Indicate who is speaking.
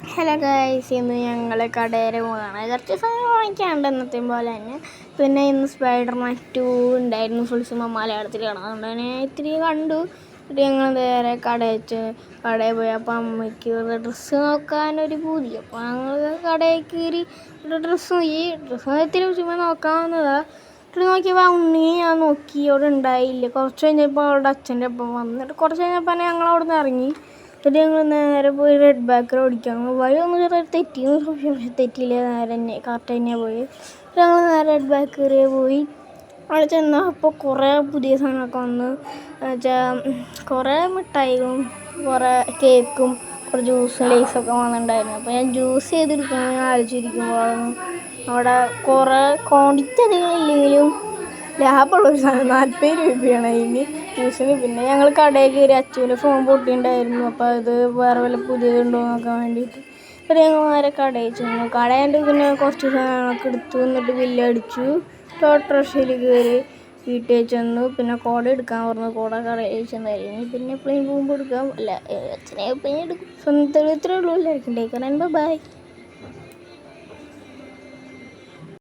Speaker 1: Hello guys, ഇന്ന് ഞങ്ങൾ കടയിൽ പോവുകയാണ്. കുറച്ച് സമയം വാങ്ങിക്കാണ്ട് എന്നത്തെയും പോലെ തന്നെ. പിന്നെ ഇന്ന് സ്പൈഡർമാൻ 2 ഉണ്ടായിരുന്നു. ഫുൾ സിനിമ മലയാളത്തിൽ കാണാം. അതുകൊണ്ട് തന്നെ ഇത്തിരി കണ്ടു. എന്നിട്ട് ഞങ്ങൾ നേരെ കടയിൽ പോയി. അപ്പോൾ അമ്മയ്ക്ക് ഒരു ഡ്രസ്സ് നോക്കാനൊരു പൂതി. അപ്പോൾ ഞങ്ങൾ കടയിൽ കയറി ഒരു ഡ്രസ്സ് ഇത്തിരി സിനിമ നോക്കാവുന്നതാണ്. എന്നിട്ട് നോക്കിയപ്പോൾ ഉണ്ണി ഞാൻ നോക്കി അവിടെ ഉണ്ടായില്ല. കുറച്ച് കഴിഞ്ഞപ്പോൾ അവളുടെ അച്ഛൻ്റെ ഒപ്പം വന്നിട്ട് കുറച്ച് കഴിഞ്ഞപ്പോൾ ഞങ്ങൾ അവിടെ നിന്ന് ഇറങ്ങി. എന്നിട്ട് ഞങ്ങൾ നേരെ പോയി റെഡ് ബാക്കർ ഓടിക്കാൻ വഴി ഒന്ന് ചെറിയ തെറ്റിയില്ല. നേരെ തന്നെ കറക്റ്റ് തന്നെയാണ് പോയി. ഞങ്ങൾ നേരെ റെഡ് ബാക്കറിൽ പോയി. അവിടെ ചെന്നപ്പോൾ കുറേ പുതിയ സാധനമൊക്കെ വന്നു. എന്നുവെച്ചാൽ കുറേ മിഠായികളും കുറേ കേക്കും കുറേ ജ്യൂസും ലേസൊക്കെ വന്നിട്ടുണ്ടായിരുന്നു. അപ്പോൾ ഞാൻ ജ്യൂസ് ചെയ്തെടുക്കണം ആലോചിച്ചിരിക്കുമ്പോഴാണ് അവിടെ കുറേ ക്വാണ്ടിറ്റി അധികം ഇല്ലെങ്കിലും ലാഭമുള്ളൊരു സാധനം 40 രൂപയാണ് അതിന് ജ്യൂസിന്. പിന്നെ ഞങ്ങൾ കടയിൽ കയറി. അച്ചുവിൻ്റെ ഫോൺ പൊട്ടിയിട്ടുണ്ടായിരുന്നു. അപ്പോൾ അത് വേറെ വല്ല പുതിയതുണ്ടോ നോക്കാൻ വേണ്ടിയിട്ട്. അപ്പോൾ ഞങ്ങൾ നേരെ കടയിൽ ചെന്നു. കടയിൽ പിന്നെ കുറച്ച് സാധനങ്ങളൊക്കെ എടുത്തു. എന്നിട്ട് ബില്ലടിച്ചു. ഓട്ടോറിക്ഷയിൽ കയറി വീട്ടിൽ ചെന്നു. പിന്നെ കുട എടുക്കാൻ പറഞ്ഞു. കുട കടയിൽ ചെന്നായിരുന്നു. പിന്നെ എപ്പോഴും പോകുമ്പോൾ എടുക്കാം. അല്ല, അച്ഛനെ എപ്പോഴും എടുക്കും. സ്വന്തം ഇത്രയേ ഉള്ളൂ. എല്ലാവർക്കും ബൈ.